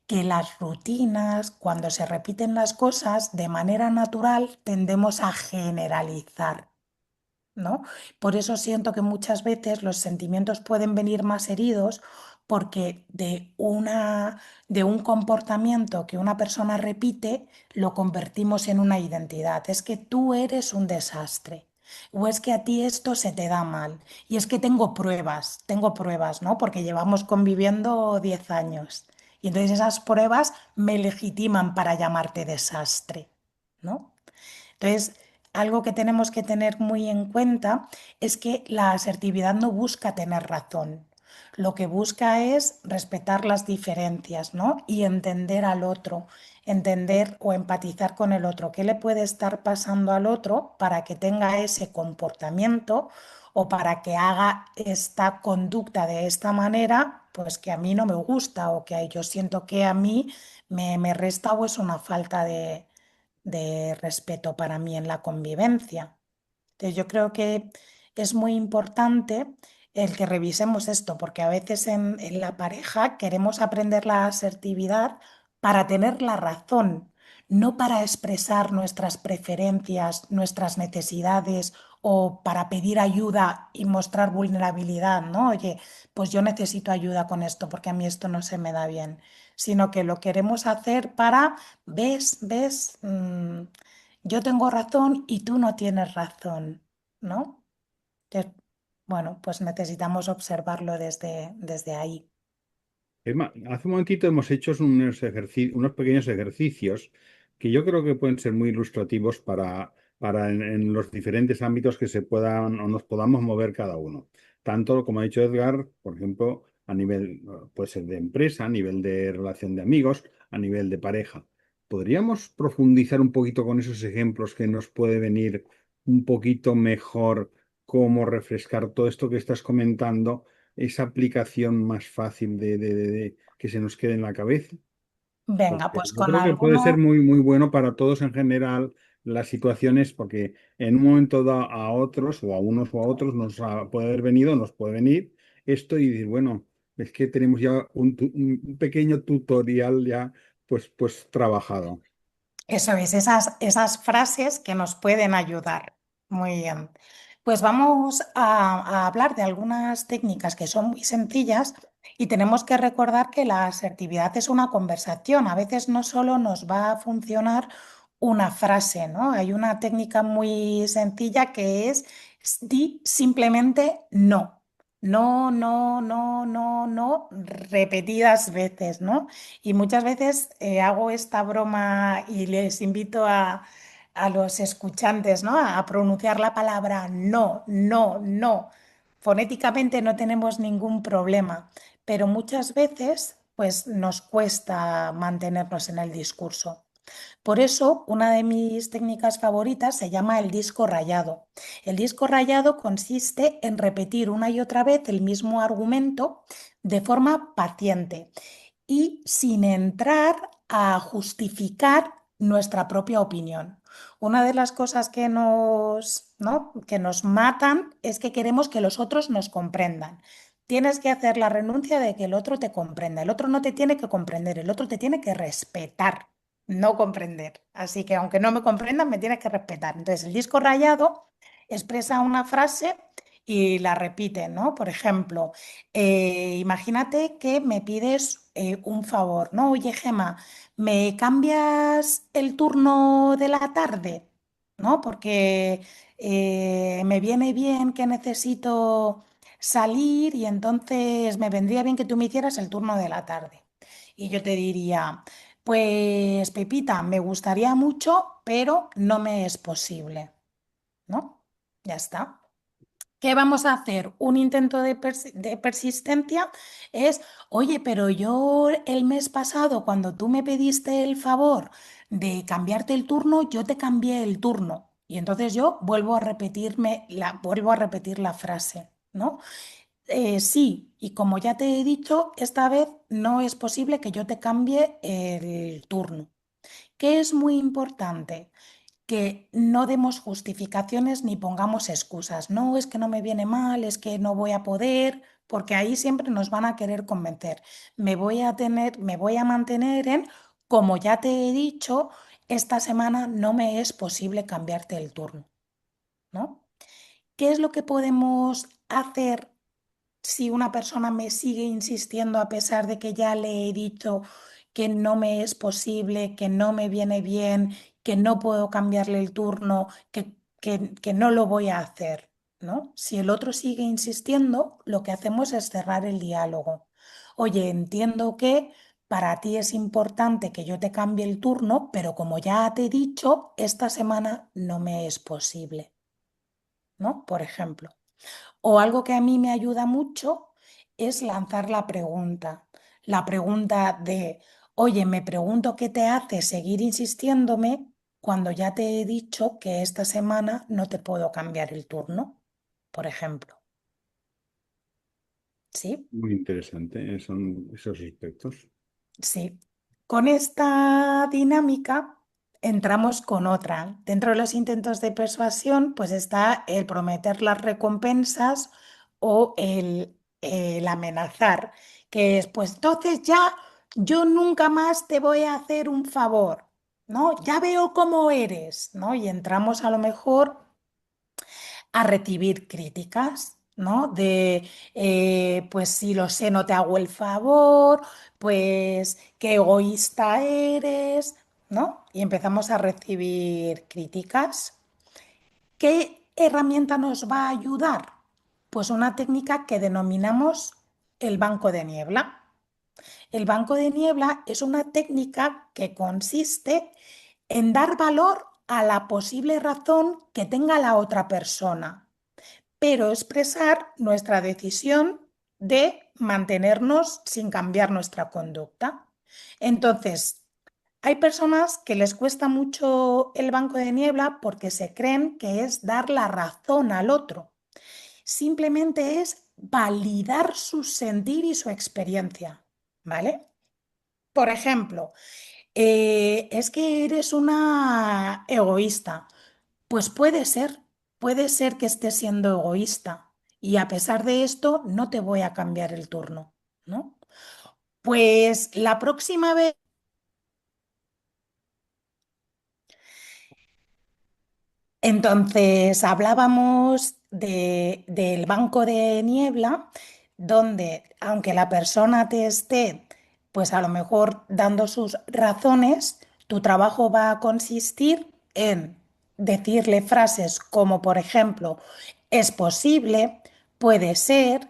que las rutinas, cuando se repiten las cosas de manera natural, tendemos a generalizar, ¿no? Por eso siento que muchas veces los sentimientos pueden venir más heridos porque de un comportamiento que una persona repite, lo convertimos en una identidad. Es que tú eres un desastre. O es que a ti esto se te da mal. Y es que tengo pruebas, ¿no? Porque llevamos conviviendo 10 años. Y entonces esas pruebas me legitiman para llamarte desastre, ¿no? Entonces, algo que tenemos que tener muy en cuenta es que la asertividad no busca tener razón. Lo que busca es respetar las diferencias, ¿no? Y entender al otro, entender o empatizar con el otro. ¿Qué le puede estar pasando al otro para que tenga ese comportamiento o para que haga esta conducta de esta manera? Pues que a mí no me gusta o que yo siento que a mí me resta o es una falta de respeto para mí en la convivencia. Entonces, yo creo que es muy importante el que revisemos esto, porque a veces en la pareja queremos aprender la asertividad para tener la razón, no para expresar nuestras preferencias, nuestras necesidades o para pedir ayuda y mostrar vulnerabilidad, ¿no? Oye, pues yo necesito ayuda con esto porque a mí esto no se me da bien, sino que lo queremos hacer para, ves, yo tengo razón y tú no tienes razón, ¿no? Entonces, bueno, pues necesitamos observarlo desde ahí. Emma, hace un momentito hemos hecho unos pequeños ejercicios que yo creo que pueden ser muy ilustrativos para en los diferentes ámbitos que se puedan o nos podamos mover cada uno. Tanto, como ha dicho Edgar, por ejemplo, a nivel, puede ser de empresa, a nivel de relación de amigos, a nivel de pareja. ¿Podríamos profundizar un poquito con esos ejemplos que nos puede venir un poquito mejor cómo refrescar todo esto que estás comentando? Esa aplicación más fácil que se nos quede en la cabeza. Venga, Porque pues yo con creo que puede ser alguno. muy, muy bueno para todos en general las situaciones, porque en un momento dado a otros, o a unos o a otros, puede haber venido, nos puede venir esto y decir, bueno, es que tenemos ya un pequeño tutorial ya pues trabajado. Eso es, esas frases que nos pueden ayudar. Muy bien. Pues vamos a hablar de algunas técnicas que son muy sencillas y tenemos que recordar que la asertividad es una conversación. A veces no solo nos va a funcionar una frase, ¿no? Hay una técnica muy sencilla que es di simplemente no. No, no, no, no, no, repetidas veces, ¿no? Y muchas veces hago esta broma y les invito a los escuchantes, ¿no? A pronunciar la palabra no, no, no. Fonéticamente no tenemos ningún problema, pero muchas veces pues nos cuesta mantenernos en el discurso. Por eso, una de mis técnicas favoritas se llama el disco rayado. El disco rayado consiste en repetir una y otra vez el mismo argumento de forma paciente y sin entrar a justificar nuestra propia opinión. Una de las cosas ¿no? que nos matan es que queremos que los otros nos comprendan. Tienes que hacer la renuncia de que el otro te comprenda. El otro no te tiene que comprender, el otro te tiene que respetar, no comprender. Así que aunque no me comprendan, me tienes que respetar. Entonces, el disco rayado expresa una frase y la repite, ¿no? Por ejemplo, imagínate que me pides un favor, ¿no? Oye, Gema, ¿me cambias el turno de la tarde? ¿No? Porque me viene bien que necesito salir y entonces me vendría bien que tú me hicieras el turno de la tarde. Y yo te diría, pues Pepita, me gustaría mucho, pero no me es posible, ¿no? Ya está. ¿Qué vamos a hacer? Un intento de persistencia es, oye, pero yo el mes pasado, cuando tú me pediste el favor de cambiarte el turno, yo te cambié el turno. Y entonces yo vuelvo a repetir la frase, ¿no? Sí, y como ya te he dicho, esta vez no es posible que yo te cambie el turno. ¿Qué es muy importante? Que no demos justificaciones ni pongamos excusas. No, es que no me viene mal, es que no voy a poder. porque ahí siempre nos van a querer convencer. Me voy a mantener en, como ya te he dicho, esta semana no me es posible cambiarte el turno, ¿no? ¿Qué es lo que podemos hacer si una persona me sigue insistiendo a pesar de que ya le he dicho que no me es posible, que no me viene bien, que no puedo cambiarle el turno, que no lo voy a hacer, ¿no? Si el otro sigue insistiendo, lo que hacemos es cerrar el diálogo. Oye, entiendo que para ti es importante que yo te cambie el turno, pero como ya te he dicho, esta semana no me es posible, ¿no? Por ejemplo. O algo que a mí me ayuda mucho es lanzar la pregunta. La pregunta de, oye, me pregunto qué te hace seguir insistiéndome cuando ya te he dicho que esta semana no te puedo cambiar el turno, por ejemplo. ¿Sí? Muy interesante, son esos aspectos. Sí. Con esta dinámica entramos con otra. Dentro de los intentos de persuasión, pues está el prometer las recompensas o el amenazar, que es, pues entonces ya yo nunca más te voy a hacer un favor, ¿no? Ya veo cómo eres, ¿no? Y entramos a lo mejor a recibir críticas, ¿no? De, pues si lo sé, no te hago el favor, pues qué egoísta eres, ¿no? Y empezamos a recibir críticas. ¿Qué herramienta nos va a ayudar? Pues una técnica que denominamos el banco de niebla. El banco de niebla es una técnica que consiste en dar valor a la posible razón que tenga la otra persona, pero expresar nuestra decisión de mantenernos sin cambiar nuestra conducta. Entonces, hay personas que les cuesta mucho el banco de niebla porque se creen que es dar la razón al otro. Simplemente es validar su sentir y su experiencia, ¿vale? Por ejemplo, es que eres una egoísta. Pues puede ser que estés siendo egoísta y a pesar de esto no te voy a cambiar el turno, ¿no? Pues la próxima vez. Entonces hablábamos del banco de niebla, donde aunque la persona te esté, pues a lo mejor dando sus razones, tu trabajo va a consistir en decirle frases como, por ejemplo, es posible, puede ser,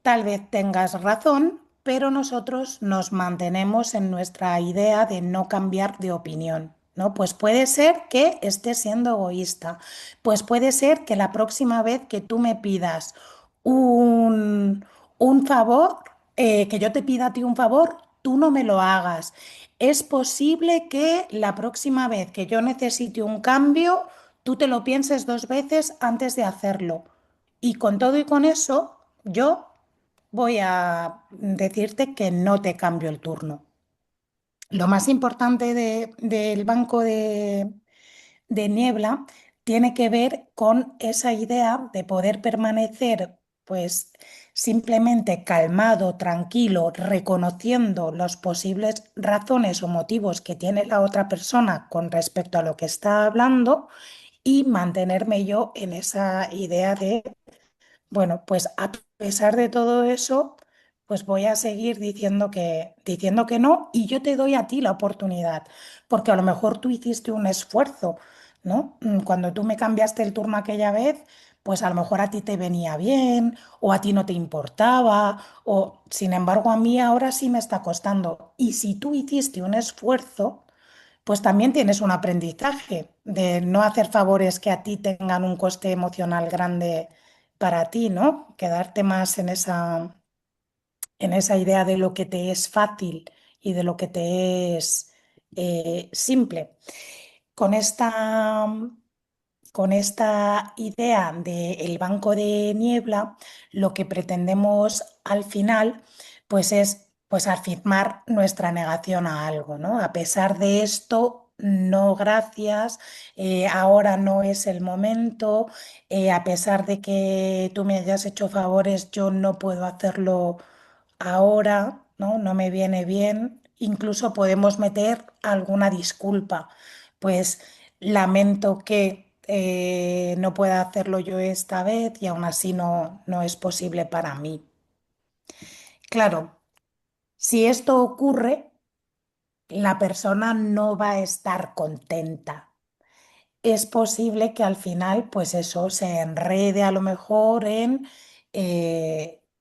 tal vez tengas razón, pero nosotros nos mantenemos en nuestra idea de no cambiar de opinión, ¿no? Pues puede ser que estés siendo egoísta, pues puede ser que la próxima vez que tú me pidas un favor, que yo te pida a ti un favor, tú no me lo hagas. Es posible que la próxima vez que yo necesite un cambio, tú te lo pienses dos veces antes de hacerlo. Y con todo y con eso, yo voy a decirte que no te cambio el turno. Lo más importante del banco de niebla tiene que ver con esa idea de poder permanecer, pues simplemente calmado, tranquilo, reconociendo las posibles razones o motivos que tiene la otra persona con respecto a lo que está hablando y mantenerme yo en esa idea de bueno, pues a pesar de todo eso, pues voy a seguir diciendo que no y yo te doy a ti la oportunidad, porque a lo mejor tú hiciste un esfuerzo, ¿no? Cuando tú me cambiaste el turno aquella vez, pues a lo mejor a ti te venía bien o a ti no te importaba o sin embargo a mí ahora sí me está costando. Y si tú hiciste un esfuerzo, pues también tienes un aprendizaje de no hacer favores que a ti tengan un coste emocional grande para ti, ¿no? Quedarte más en esa idea de lo que te es fácil y de lo que te es simple. Con esta, con esta idea del banco de niebla, lo que pretendemos al final, pues es pues afirmar nuestra negación a algo, ¿no? A pesar de esto, no gracias, ahora no es el momento, a pesar de que tú me hayas hecho favores, yo no puedo hacerlo ahora, ¿no? No me viene bien. Incluso podemos meter alguna disculpa. Pues lamento que no pueda hacerlo yo esta vez y aún así no es posible para mí. Claro, si esto ocurre, la persona no va a estar contenta. Es posible que al final, pues eso, se enrede a lo mejor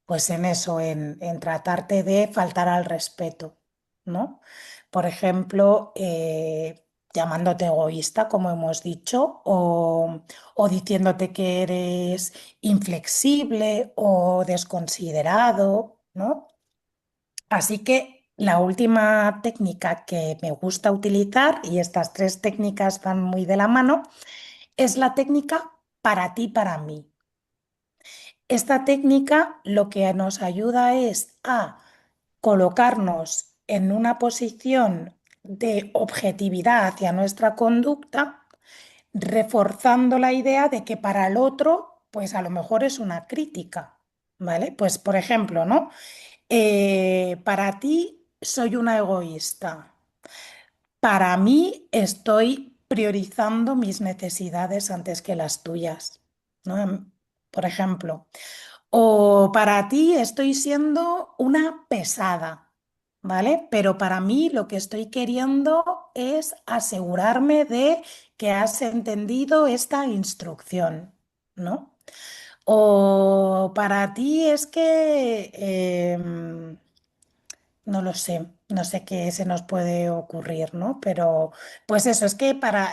pues en eso, en tratarte de faltar al respeto, ¿no? Por ejemplo, llamándote egoísta, como hemos dicho, o diciéndote que eres inflexible o desconsiderado, ¿no? Así que la última técnica que me gusta utilizar, y estas tres técnicas van muy de la mano, es la técnica para ti, para mí. Esta técnica lo que nos ayuda es a colocarnos en una posición de objetividad hacia nuestra conducta, reforzando la idea de que para el otro, pues a lo mejor es una crítica, ¿vale? Pues por ejemplo, ¿no? Para ti soy una egoísta. Para mí estoy priorizando mis necesidades antes que las tuyas, ¿no? Por ejemplo. O para ti estoy siendo una pesada, ¿vale? Pero para mí lo que estoy queriendo es asegurarme de que has entendido esta instrucción, ¿no? O para ti es que no lo sé, no sé qué se nos puede ocurrir, ¿no? Pero pues eso, es que para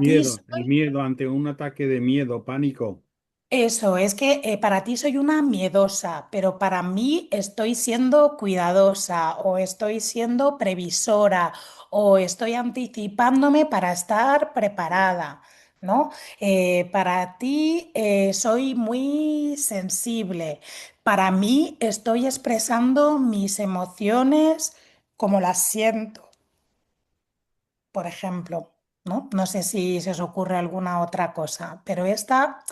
ti El miedo ante un ataque de miedo, pánico. eso, es que para ti soy una miedosa, pero para mí estoy siendo cuidadosa o estoy siendo previsora o estoy anticipándome para estar preparada, ¿no? Para ti soy muy sensible. Para mí estoy expresando mis emociones como las siento, por ejemplo, ¿no? No sé si se os ocurre alguna otra cosa, pero esta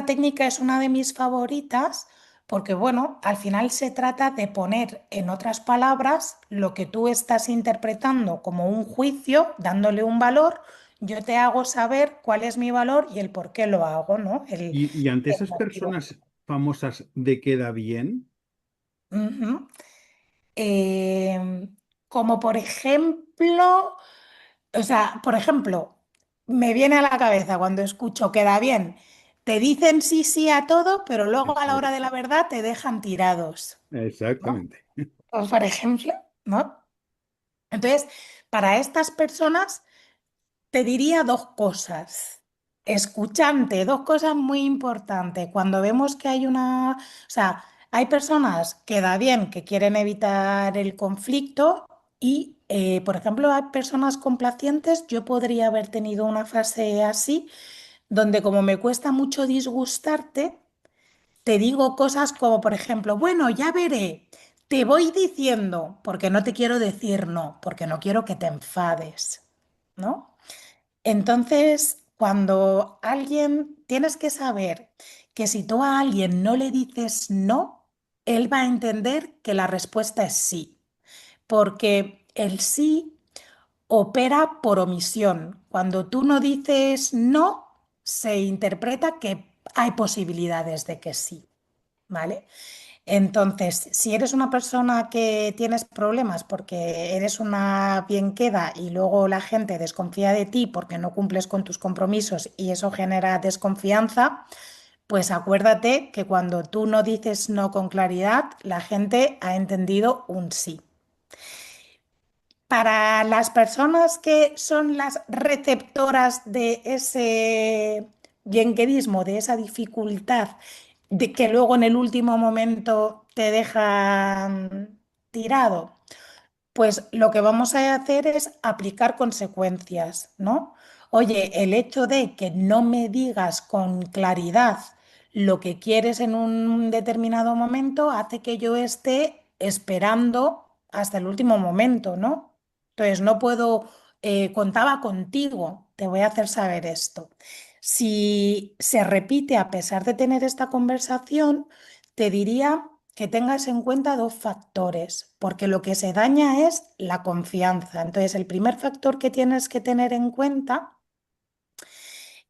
técnica es una de mis favoritas porque, bueno, al final se trata de poner en otras palabras lo que tú estás interpretando como un juicio, dándole un valor. Yo te hago saber cuál es mi valor y el por qué lo hago, ¿no? Y ante El esas motivo. personas famosas de queda bien, Ujú. Em, Como por ejemplo, o sea, por ejemplo, me viene a la cabeza cuando escucho queda bien, te dicen sí, sí a todo, pero luego a la hora de la verdad te dejan tirados, ¿no? exactamente. Pues, por ejemplo, ¿no? Entonces, para estas personas te diría dos cosas. Escuchante, dos cosas muy importantes. Cuando vemos que hay o sea, hay personas que da bien, que quieren evitar el conflicto y, por ejemplo, hay personas complacientes. Yo podría haber tenido una fase así, donde como me cuesta mucho disgustarte, te digo cosas como, por ejemplo, bueno, ya veré, te voy diciendo, porque no te quiero decir no, porque no quiero que te enfades, ¿no? Entonces, cuando alguien, tienes que saber que si tú a alguien no le dices no, él va a entender que la respuesta es sí, porque el sí opera por omisión. Cuando tú no dices no, se interpreta que hay posibilidades de que sí, ¿vale? Entonces, si eres una persona que tienes problemas porque eres una bien queda y luego la gente desconfía de ti porque no cumples con tus compromisos y eso genera desconfianza, pues acuérdate que cuando tú no dices no con claridad, la gente ha entendido un sí. Para las personas que son las receptoras de ese bienquedismo, de esa dificultad, de que luego en el último momento te dejan tirado, pues lo que vamos a hacer es aplicar consecuencias, ¿no? Oye, el hecho de que no me digas con claridad lo que quieres en un determinado momento hace que yo esté esperando hasta el último momento, ¿no? Entonces no puedo contaba contigo, te voy a hacer saber esto. Si se repite a pesar de tener esta conversación, te diría que tengas en cuenta dos factores, porque lo que se daña es la confianza. Entonces, el primer factor que tienes que tener en cuenta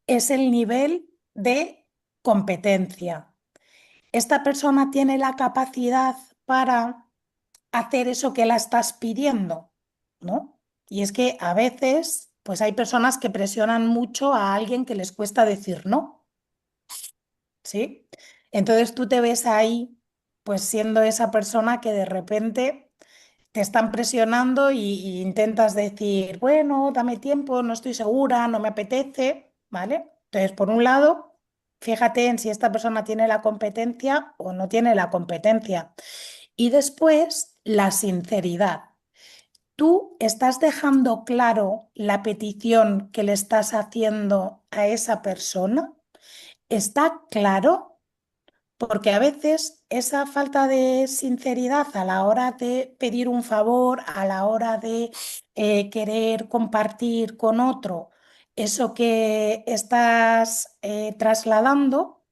es el nivel de competencia. ¿Esta persona tiene la capacidad para hacer eso que la estás pidiendo? ¿No? Y es que a veces, pues hay personas que presionan mucho a alguien que les cuesta decir no, ¿sí? Entonces tú te ves ahí, pues siendo esa persona que de repente te están presionando y intentas decir, bueno, dame tiempo, no estoy segura, no me apetece, ¿vale? Entonces, por un lado, fíjate en si esta persona tiene la competencia o no tiene la competencia. Y después, la sinceridad. ¿Tú estás dejando claro la petición que le estás haciendo a esa persona? ¿Está claro? Porque a veces esa falta de sinceridad a la hora de pedir un favor, a la hora de querer compartir con otro eso que estás trasladando,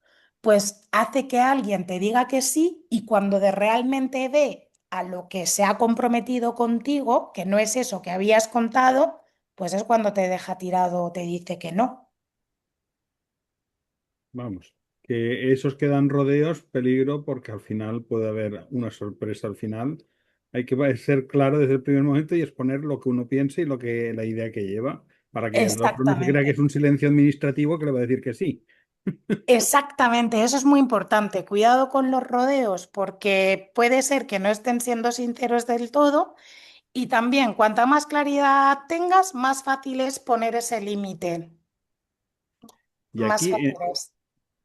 pues hace que alguien te diga que sí y cuando de realmente ve a lo que se ha comprometido contigo, que no es eso que habías contado, pues es cuando te deja tirado o te dice que no. Vamos, que esos que dan rodeos, peligro, porque al final puede haber una sorpresa al final. Hay que ser claro desde el primer momento y exponer lo que uno piensa y lo que la idea que lleva, para que el otro no se crea que Exactamente. es un silencio administrativo que le va a decir que sí. Exactamente, eso es muy importante. Cuidado con los rodeos porque puede ser que no estén siendo sinceros del todo y también cuanta más claridad tengas, más fácil es poner ese límite. Y Más aquí, fácil es.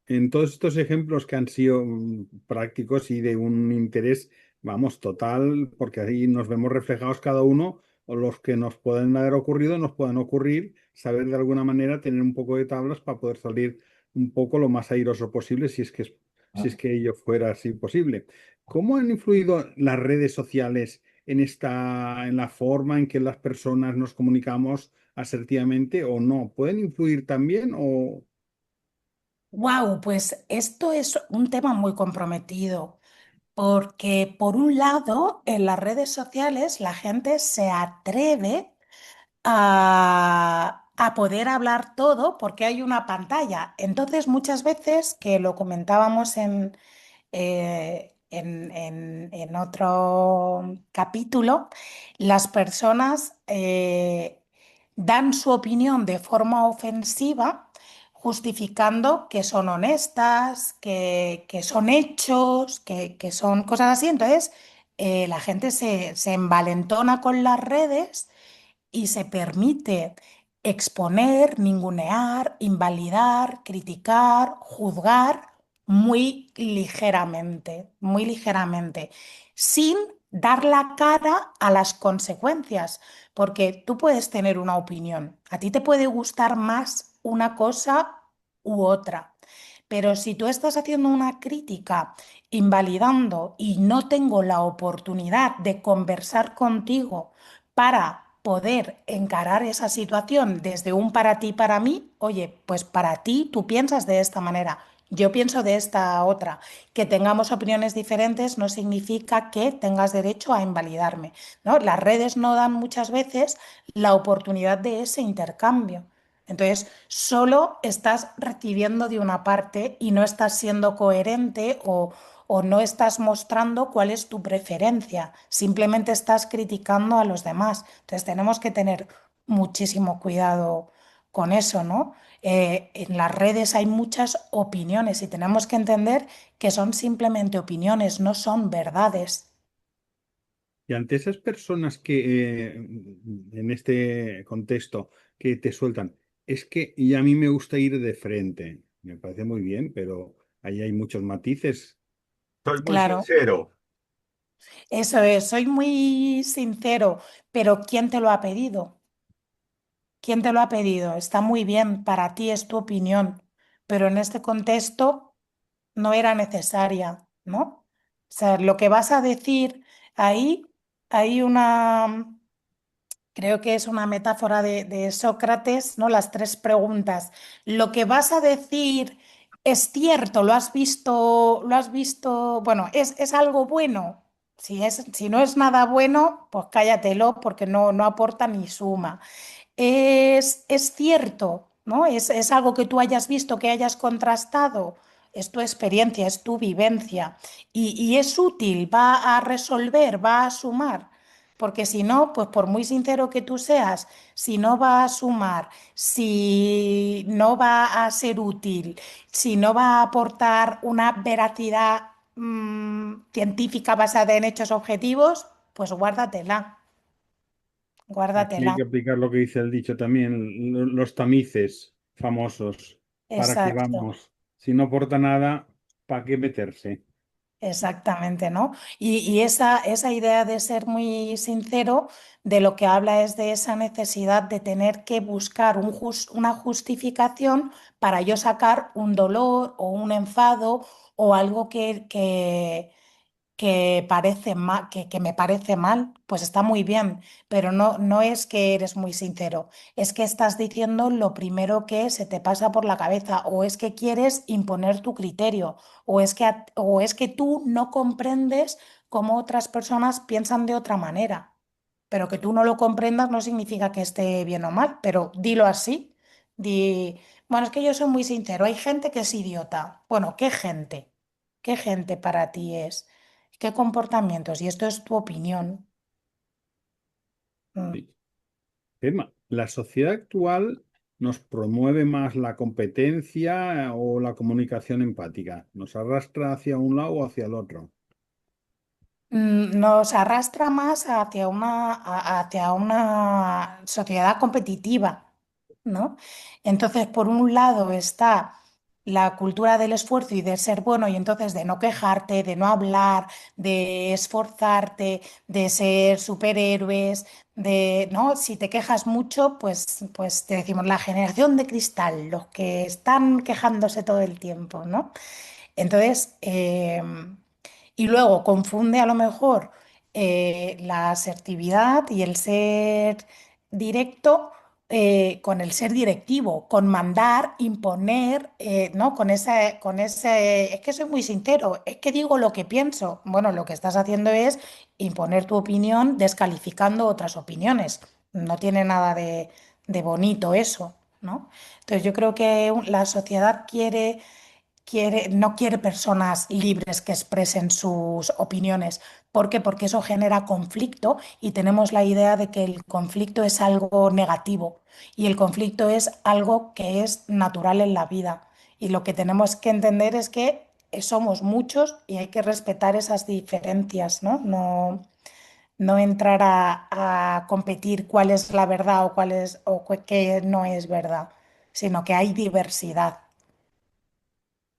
en todos estos ejemplos que han sido prácticos y de un interés, vamos, total, porque ahí nos vemos reflejados cada uno, o los que nos pueden haber ocurrido, nos pueden ocurrir, saber de alguna manera tener un poco de tablas para poder salir un poco lo más airoso posible, si es que ello fuera así posible. ¿Cómo han influido las redes sociales en la forma en que las personas nos comunicamos asertivamente o no? ¿Pueden influir también o...? Wow, pues esto es un tema muy comprometido porque por un lado en las redes sociales la gente se atreve a poder hablar todo porque hay una pantalla. Entonces, muchas veces, que lo comentábamos en otro capítulo, las personas dan su opinión de forma ofensiva, justificando que son honestas, que son hechos, que son cosas así. Entonces, la gente se envalentona con las redes y se permite exponer, ningunear, invalidar, criticar, juzgar muy ligeramente, sin dar la cara a las consecuencias, porque tú puedes tener una opinión, a ti te puede gustar más una cosa u otra, pero si tú estás haciendo una crítica invalidando y no tengo la oportunidad de conversar contigo, para poder encarar esa situación desde un para ti, para mí, oye, pues para ti tú piensas de esta manera, yo pienso de esta otra. Que tengamos opiniones diferentes no significa que tengas derecho a invalidarme, ¿no? Las redes no dan muchas veces la oportunidad de ese intercambio. Entonces, solo estás recibiendo de una parte y no estás siendo coherente o no estás mostrando cuál es tu preferencia, simplemente estás criticando a los demás. Entonces tenemos que tener muchísimo cuidado con eso, ¿no? En las redes hay muchas opiniones y tenemos que entender que son simplemente opiniones, no son verdades. Y ante esas personas que, en este contexto, que te sueltan, es que y a mí me gusta ir de frente, me parece muy bien, pero ahí hay muchos matices. Soy muy Claro, sincero. eso es, soy muy sincero, pero ¿quién te lo ha pedido? ¿Quién te lo ha pedido? Está muy bien, para ti es tu opinión, pero en este contexto no era necesaria, ¿no? O sea, lo que vas a decir ahí, hay una, Creo que es una metáfora de Sócrates, ¿no? Las tres preguntas. ¿Lo que vas a decir es cierto? ¿Lo has visto? ¿Lo has visto? Bueno, ¿es algo bueno? Si no es nada bueno, pues cállatelo porque no aporta ni suma. Es cierto, ¿no? Es algo que tú hayas visto, que hayas contrastado. Es tu experiencia, es tu vivencia. Y es útil, va a resolver, va a sumar. Porque si no, pues por muy sincero que tú seas, si no va a sumar, si no va a ser útil, si no va a aportar una veracidad científica basada en hechos objetivos, pues guárdatela, Aquí hay guárdatela. que aplicar lo que dice el dicho también, los tamices famosos. ¿Para qué Exacto. vamos? Si no aporta nada, ¿para qué meterse? Exactamente, ¿no? Y esa idea de ser muy sincero, de lo que habla es de esa necesidad de tener que buscar una justificación para yo sacar un dolor o un enfado o algo que parece mal, que me parece mal, pues está muy bien, pero no es que eres muy sincero, es que estás diciendo lo primero que se te pasa por la cabeza, o es que quieres imponer tu criterio, o es que tú no comprendes cómo otras personas piensan de otra manera. Pero que tú no lo comprendas no significa que esté bien o mal, pero dilo así. Di, bueno, es que yo soy muy sincero, hay gente que es idiota. Bueno, ¿qué gente? ¿Qué gente para ti es? ¿Qué comportamientos? Y esto es tu opinión. Mm. Sí. Emma, ¿la sociedad actual nos promueve más la competencia o la comunicación empática? ¿Nos arrastra hacia un lado o hacia el otro? Nos arrastra más hacia una sociedad competitiva, ¿no? Entonces, por un lado está la cultura del esfuerzo y de ser bueno, y entonces de no quejarte, de no hablar, de esforzarte, de ser superhéroes, ¿no? Si te quejas mucho, pues te decimos la generación de cristal, los que están quejándose todo el tiempo, ¿no? Entonces, y luego confunde a lo mejor la asertividad y el ser directo con el ser directivo, con mandar, imponer, ¿no? Es que soy muy sincero, es que digo lo que pienso. Bueno, lo que estás haciendo es imponer tu opinión descalificando otras opiniones. No tiene nada de bonito eso, ¿no? Entonces yo creo que la sociedad no quiere personas libres que expresen sus opiniones. ¿Por qué? Porque eso genera conflicto y tenemos la idea de que el conflicto es algo negativo y el conflicto es algo que es natural en la vida. Y lo que tenemos que entender es que somos muchos y hay que respetar esas diferencias, ¿no? No entrar a competir cuál es la verdad o qué no es verdad, sino que hay diversidad.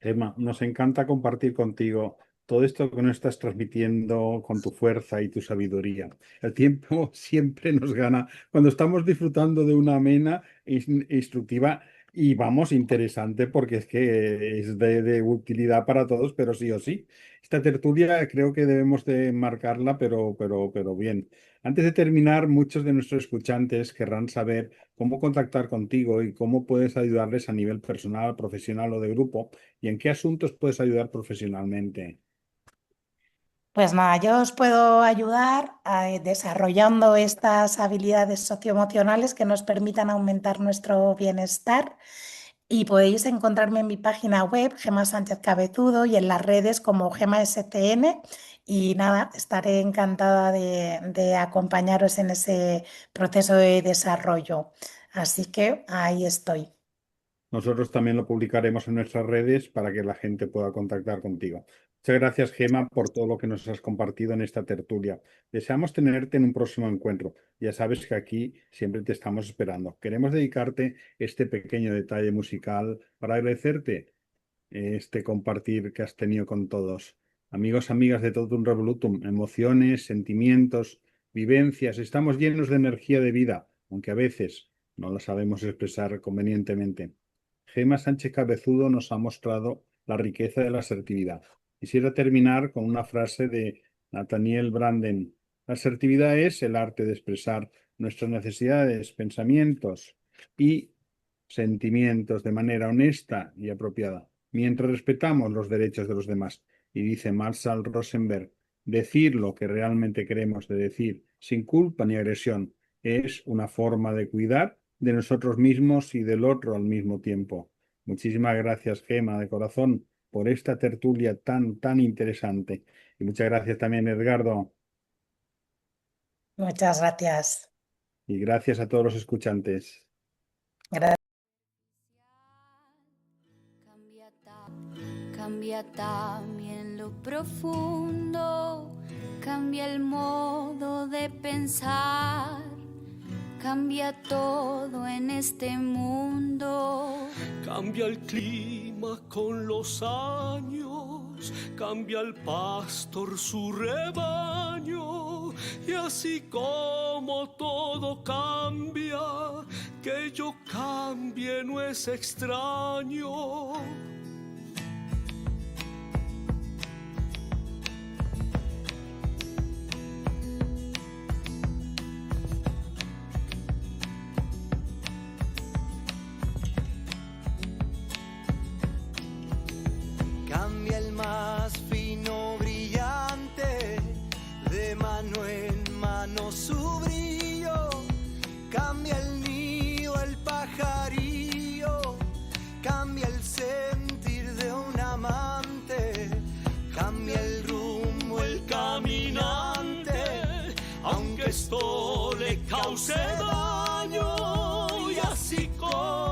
Emma, nos encanta compartir contigo todo esto que nos estás transmitiendo con tu fuerza y tu sabiduría. El tiempo siempre nos gana cuando estamos disfrutando de una amena instructiva y vamos, interesante porque es que es de utilidad para todos, pero sí o sí. Esta tertulia creo que debemos de marcarla, pero bien. Antes de terminar, muchos de nuestros escuchantes querrán saber cómo contactar contigo y cómo puedes ayudarles a nivel personal, profesional o de grupo. ¿Y en qué asuntos puedes ayudar profesionalmente? Pues nada, yo os puedo ayudar desarrollando estas habilidades socioemocionales que nos permitan aumentar nuestro bienestar y podéis encontrarme en mi página web, Gema Sánchez Cabezudo, y en las redes como Gema SCN. Y nada, estaré encantada de acompañaros en ese proceso de desarrollo. Así que ahí estoy. Nosotros también lo publicaremos en nuestras redes para que la gente pueda contactar contigo. Muchas gracias, Gema, por todo lo que nos has compartido en esta tertulia. Deseamos tenerte en un próximo encuentro. Ya sabes que aquí siempre te estamos esperando. Queremos dedicarte este pequeño detalle musical para agradecerte este compartir que has tenido con todos. Amigos, amigas de Totum Revolutum, emociones, sentimientos, vivencias, estamos llenos de energía de vida, aunque a veces no la sabemos expresar convenientemente. Gema Sánchez Cabezudo nos ha mostrado la riqueza de la asertividad. Quisiera terminar con una frase de Nathaniel Branden. La asertividad es el arte de expresar nuestras necesidades, pensamientos y sentimientos de manera honesta y apropiada, mientras respetamos los derechos de los demás. Y dice Marshall Rosenberg, decir lo que realmente queremos de decir, sin culpa ni agresión, es una forma de cuidar de nosotros mismos y del otro al mismo tiempo. Muchísimas gracias, Gema, de corazón, por esta tertulia tan interesante. Y muchas gracias también, Edgardo. Muchas gracias. Y gracias a todos los escuchantes. Gracias. Cambia también lo profundo, cambia el modo de pensar, cambia todo en este mundo. Cambia el clima con los años, cambia el pastor su rebaño, y así como todo cambia, que yo cambie no es extraño. Cambia el más fino brillante, de mano en mano su brillo. Cambia el nido, el pajarillo, cambia el sentir de un amante, cambia el rumbo, el caminante, aunque esto le cause daño.